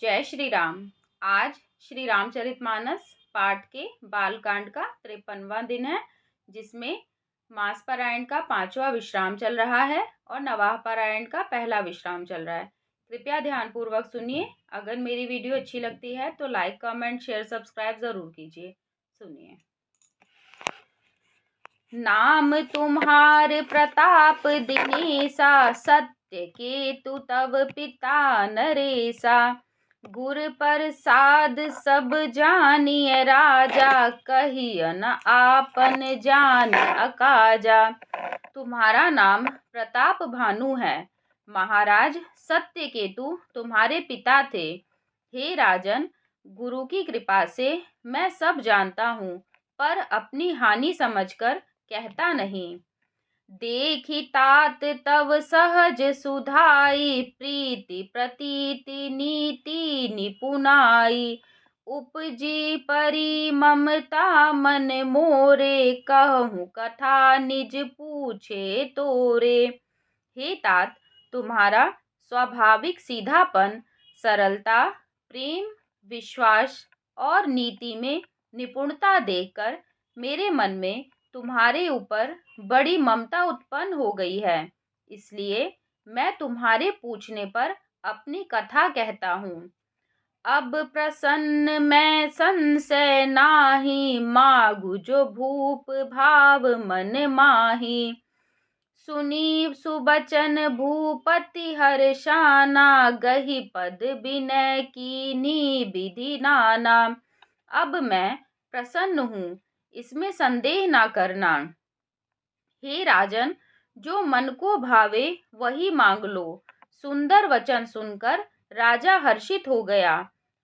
जय श्री राम। आज श्री रामचरितमानस पाठ के बालकांड का 53वां दिन है, जिसमें मास पारायण का 5वां विश्राम चल रहा है और नवाह पारायण का पहला विश्राम चल रहा है। कृपया ध्यानपूर्वक सुनिए। अगर मेरी वीडियो अच्छी लगती है तो लाइक, कमेंट, शेयर, सब्सक्राइब जरूर कीजिए। सुनिए। नाम तुम्हार प्रताप दिनेसा, सत्य केतु तब पिता नरेसा। गुर प्रसाद सब जानिय राजा, कहिय न आपन जान अकाजा। तुम्हारा नाम प्रताप भानु है। महाराज सत्यकेतु तुम्हारे पिता थे। हे राजन, गुरु की कृपा से मैं सब जानता हूँ, पर अपनी हानि समझकर कहता नहीं। देखी तात तव सहज सुधाई, प्रीति प्रतीति नीति निपुनाई। उपजी परी ममता मन मोरे, कहूँ कथा निज पूछे तोरे। हे तात, तुम्हारा स्वाभाविक सीधापन, सरलता, प्रेम, विश्वास और नीति में निपुणता देखकर मेरे मन में तुम्हारे ऊपर बड़ी ममता उत्पन्न हो गई है। इसलिए मैं तुम्हारे पूछने पर अपनी कथा कहता हूँ। अब प्रसन्न मैं संशय नाही, मागु जो भूप भाव मन माही। सुनी सुबचन भूपति हर्षाना, गही पद विनय कीनी विधि नाना। अब मैं प्रसन्न हूँ, इसमें संदेह ना करना। हे राजन, जो मन को भावे वही मांग लो। सुंदर वचन सुनकर राजा हर्षित हो गया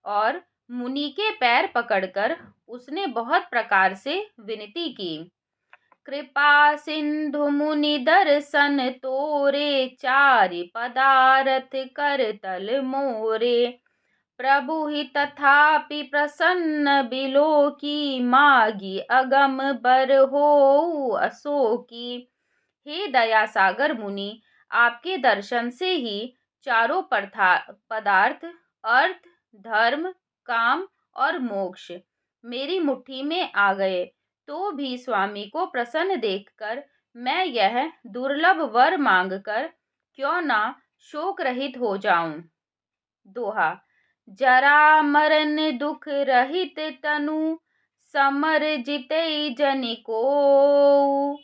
और मुनि के पैर पकड़कर उसने बहुत प्रकार से विनती की। कृपा सिंधु मुनि दर्शन तोरे, चारि पदारथ कर तल मोरे। प्रभु ही तथापि प्रसन्न बिलो की, मागी अगम बर हो अशोकी। हे दया सागर मुनि, आपके दर्शन से ही चारों पदार्थ अर्थ, धर्म, काम और मोक्ष मेरी मुट्ठी में आ गए। तो भी स्वामी को प्रसन्न देखकर मैं यह दुर्लभ वर मांगकर क्यों ना शोक रहित हो जाऊं। दोहा। जरा मरण दुख रहित तनु, समर जितै जनि कोउ।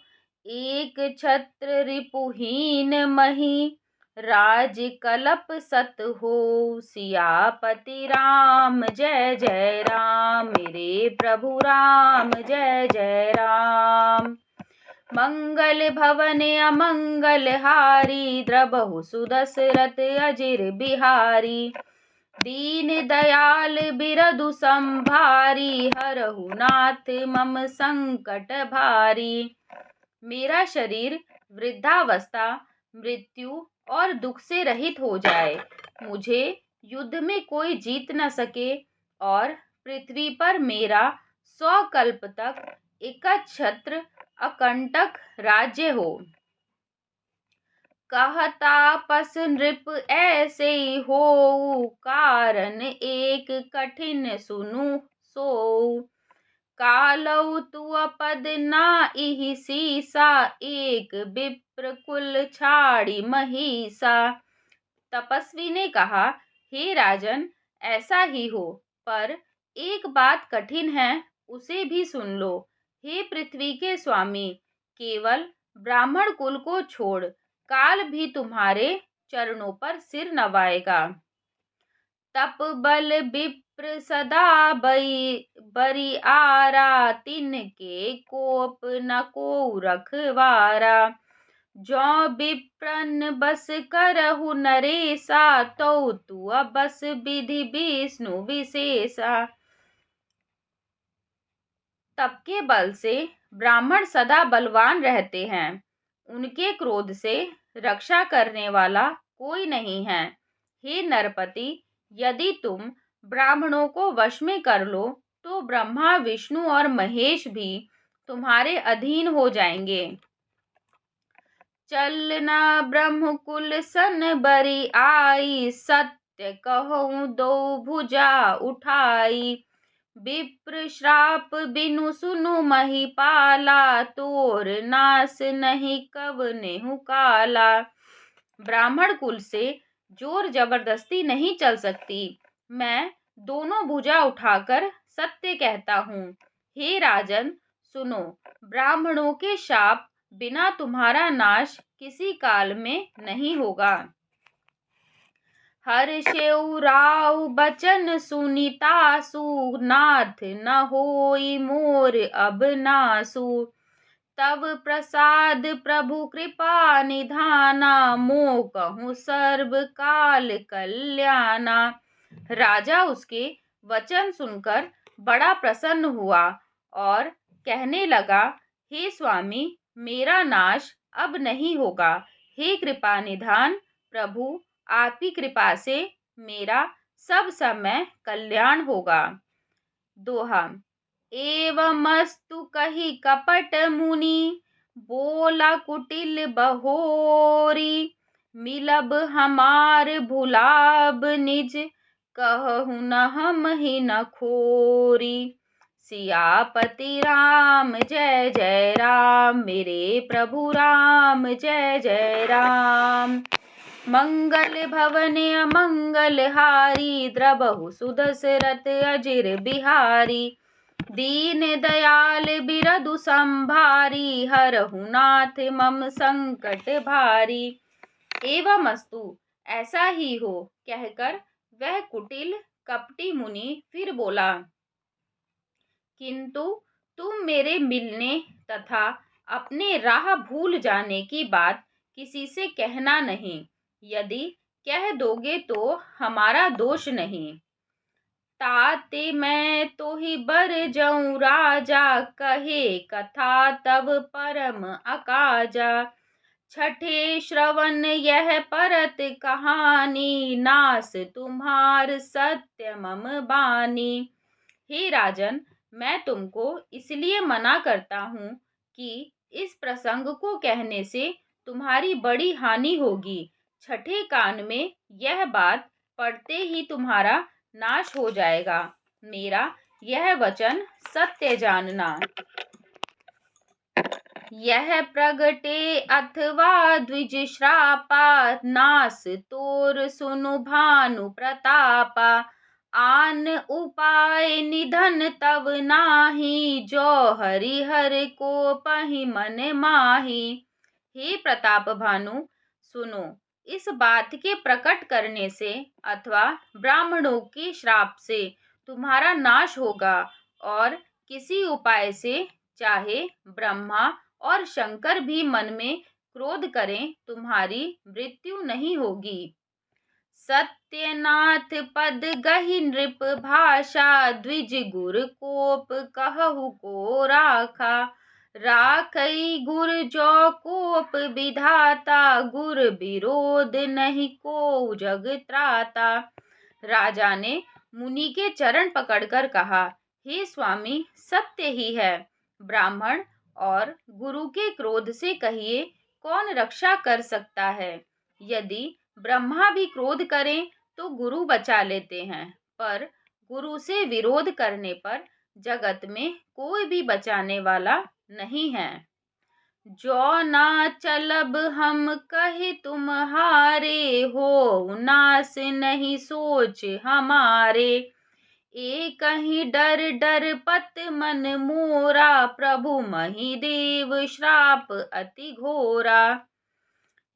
एक छत्र रिपुहीन मही, राज कलप सत हो। सियापति राम जय जय राम, मेरे प्रभु राम जय जय राम। मंगल भवन अमंगल हारी, द्रबहु सुदशरथ अजिर बिहारी। दीन दयाल बिरदु संभारी, हरहु नाथ मम संकट भारी। मेरा शरीर वृद्धावस्था, मृत्यु और दुख से रहित हो जाए, मुझे युद्ध में कोई जीत न सके और पृथ्वी पर मेरा 100 कल्प तक एकछत्र अकंटक राज्य हो। कहतापस नृप ऐसे हो, कारण एक कठिन सुनु सो। कालौ तुअ पद नाइहि सीसा, एक विप्र कुल छाड़ी महिषा। तपस्वी ने कहा, हे राजन, ऐसा ही हो, पर एक बात कठिन है, उसे भी सुन लो। हे पृथ्वी के स्वामी, केवल ब्राह्मण कुल को छोड़ काल भी तुम्हारे चरणों पर सिर नवाएगा। तप बल विप्र सदा बरी आरा, तिनके कोप न को रखवारा। जो विप्रन बस करहु नरेसा, तो तुअ बस विधि विष्णु विशेषा। तप के बल से ब्राह्मण सदा बलवान रहते हैं, उनके क्रोध से रक्षा करने वाला कोई नहीं है। हे नरपति, यदि तुम ब्राह्मणों को वश में कर लो तो ब्रह्मा, विष्णु और महेश भी तुम्हारे अधीन हो जाएंगे। चलना ब्रह्मकुल सन बरी आई, सत्य सत्य कहूँ दो भुजा उठाई। विप्र श्राप बिनु सुनु महिपाला, तोर नास नहीं कब नेहु काला। ब्राह्मण कुल से जोर जबरदस्ती नहीं चल सकती। मैं दोनों भुजा उठाकर सत्य कहता हूँ। हे राजन सुनो, ब्राह्मणों के शाप बिना तुम्हारा नाश किसी काल में नहीं होगा। हर्षेउ राव बचन सुनितासु, नाथ न होई मोर अब नासु। तब प्रसाद प्रभु कृपा निधाना, मो कहूँ सर्व काल कल्याणा। राजा उसके वचन सुनकर बड़ा प्रसन्न हुआ और कहने लगा, हे स्वामी, मेरा नाश अब नहीं होगा। हे कृपा निधान प्रभु, आप की कृपा से मेरा सब समय कल्याण होगा। दोहा। एवमस्तु कही कपट मुनि, बोला कुटिल बहोरी। मिलब हमार भुलाब निज, कहु न हम ही न खोरी। सियापति राम जय जय राम, मेरे प्रभु राम जय जय राम। मंगल भवन अमंगल हारी, द्रबहु सुदशरथ अजिर बिहारी। दीन दयाल बिरदु संभारी, हरहु नाथ मम संकट भारी। एवमस्तु ऐसा ही हो कहकर वह कुटिल कपटी मुनि फिर बोला, किंतु तुम मेरे मिलने तथा अपने राह भूल जाने की बात किसी से कहना नहीं। यदि कह दोगे तो हमारा दोष नहीं। ताते मैं तो ही बर जाऊं राजा, कहे कथा तब परम अकाजा। छठे श्रवण यह परत कहानी, नास तुम्हार सत्य मम बानी। हे राजन, मैं तुमको इसलिए मना करता हूँ कि इस प्रसंग को कहने से तुम्हारी बड़ी हानि होगी। छठे कान में यह बात पढ़ते ही तुम्हारा नाश हो जाएगा। मेरा यह वचन सत्य जानना। यह प्रगटे अथवा द्विज श्रापा, नास तोर सुनु भानु प्रतापा। आन उपाय निधन तब नाही, जो हरिहर को पहि मन माही। हे प्रताप भानु सुनो, इस बात के प्रकट करने से अथवा ब्राह्मणों के श्राप से तुम्हारा नाश होगा, और किसी उपाय से चाहे ब्रह्मा और शंकर भी मन में क्रोध करें, तुम्हारी मृत्यु नहीं होगी। सत्यनाथ पद गहि नृप भाषा, द्विज गुर कोप कहु को राखा। राखई गुर जो कोप विधाता, गुर विरोध नहीं को जग त्राता। राजा ने मुनि के चरण पकड़कर कहा, हे स्वामी, सत्य ही है। ब्राह्मण और गुरु के क्रोध से कहिए कौन रक्षा कर सकता है। यदि ब्रह्मा भी क्रोध करें तो गुरु बचा लेते हैं, पर गुरु से विरोध करने पर जगत में कोई भी बचाने वाला नहीं है। जो ना चलब हम कहे तुम्हारे, हो नास नहीं सोच हमारे। एक कहीं डर डर पत मन मोरा, प्रभु मही देव श्राप अति घोरा।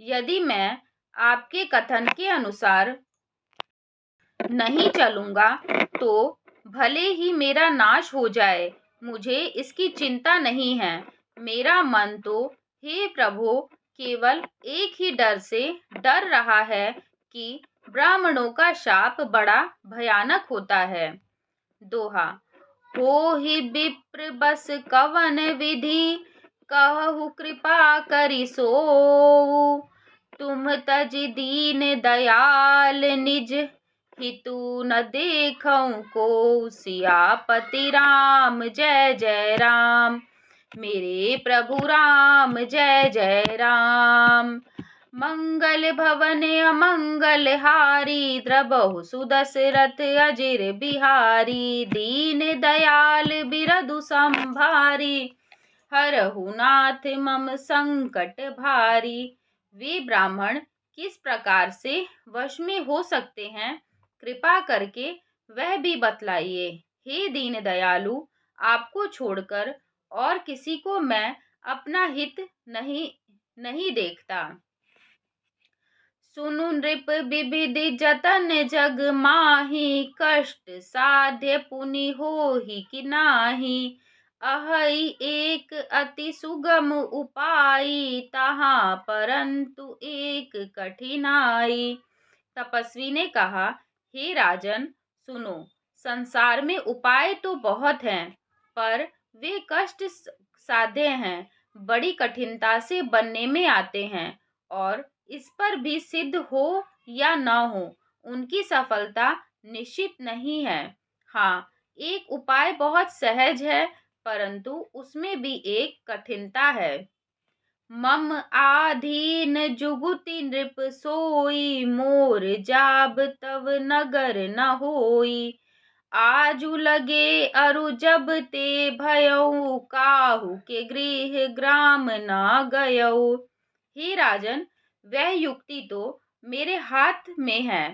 यदि मैं आपके कथन के अनुसार नहीं चलूंगा तो भले ही मेरा नाश हो जाए, मुझे इसकी चिंता नहीं है। मेरा मन तो हे प्रभु केवल एक ही डर से डर रहा है कि ब्राह्मणों का शाप बड़ा भयानक होता है। दोहा। हो ही विप्र बस कवन विधि, कहु कृपा करि सोऊ। तुम तज दीन दयाल निज, हितु न देखऊं को। सियापति राम जय जय राम, मेरे प्रभु राम जय जय राम। मंगल भवन अमंगल हारी, द्रबहु सुदशरथ अजिर बिहारी। दीन दयाल बिरधु संभारी, हरहु नाथ मम संकट भारी। वे ब्राह्मण किस प्रकार से वश में हो सकते हैं, कृपा करके वह भी बतलाइए। हे दीन दयालु, आपको छोड़कर और किसी को मैं अपना हित नहीं देखता। सुनु नृप विविधि जतन जग माही, कष्ट साध्य पुनि होहि कि नाही। अहै एक अति सुगम उपाई, तहाँ परंतु एक कठिनाई। तपस्वी ने कहा, हे राजन सुनो, संसार में उपाय तो बहुत हैं, पर वे कष्ट साध्य हैं, बड़ी कठिनता से बनने में आते हैं, और इस पर भी सिद्ध हो या न हो, उनकी सफलता निश्चित नहीं है। हाँ, एक उपाय बहुत सहज है, परंतु उसमें भी एक कठिनता है। मम आधीन जुगुति नृप सोई, मोर जाब तव नगर न होई। आजु लगे अरु जब ते भयऊ, काहू के गृह ग्राम न गयऊ। हे राजन, वह युक्ति तो मेरे हाथ में है,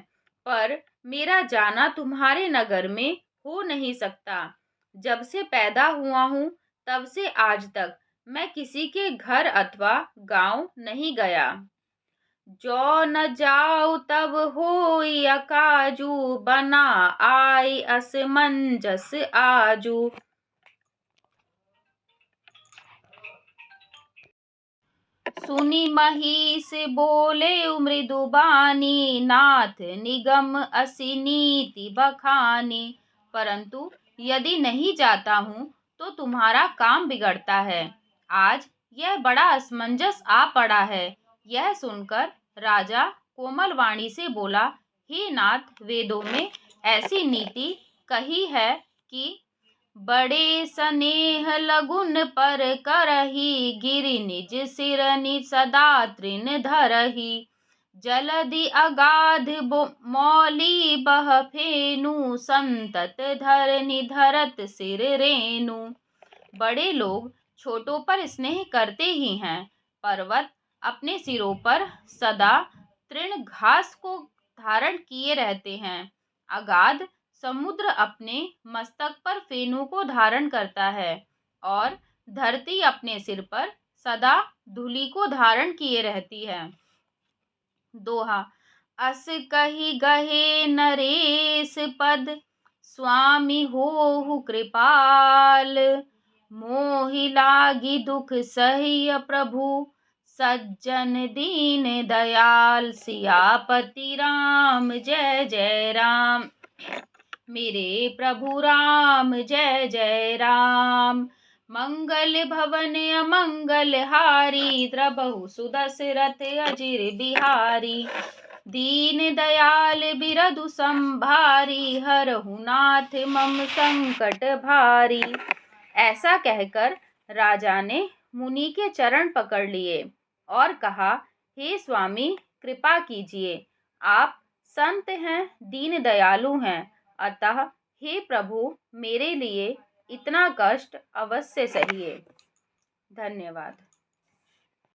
पर मेरा जाना तुम्हारे नगर में हो नहीं सकता। जब से पैदा हुआ हूँ तब से आज तक मैं किसी के घर अथवा गांव नहीं गया। जो न जाऊ तब होई अकाजू, बना आई असमंजस आजू। सुनी महिष बोले मृदु बानी, नाथ निगम असि नीति बखानी। परंतु यदि नहीं जाता हूँ तो तुम्हारा काम बिगड़ता है। आज यह बड़ा असमंजस आ पड़ा है। यह सुनकर राजा कोमल वाणी से बोला, हे नाथ, वेदों में ऐसी नीति कही है कि बड़े स्नेह लगुन पर करही, गिरि निज सिर निज सदा तृण धरही। जलधि अगाध मौली बह फेनु, संतत धरनि धरत सिर रेनु। बड़े लोग छोटों पर स्नेह करते ही हैं। पर्वत अपने सिरों पर सदा तृण घास को धारण किए रहते हैं। अगाध समुद्र अपने मस्तक पर फेनु को धारण करता है, और धरती अपने सिर पर सदा धूलि को धारण किए रहती है। दोहा। अस कही गहे नरेश पद, स्वामी होहु कृपाल। मोहि लागी दुख सहिय प्रभु, सज्जन दीन दयाल। सियापति राम जय जय राम, मेरे प्रभु राम जय जय राम। मंगल भवन अमंगल हारी, द्रबहु सुदशरथ अजिर बिहारी। दीन दयाल बिरधु संभारी, हरहु नाथ मम संकट भारी। ऐसा कहकर राजा ने मुनि के चरण पकड़ लिए और कहा, हे स्वामी, कृपा कीजिए। आप संत हैं, दीन दयालु हैं, अतः हे प्रभु, मेरे लिए इतना कष्ट अवश्य सहिए। धन्यवाद।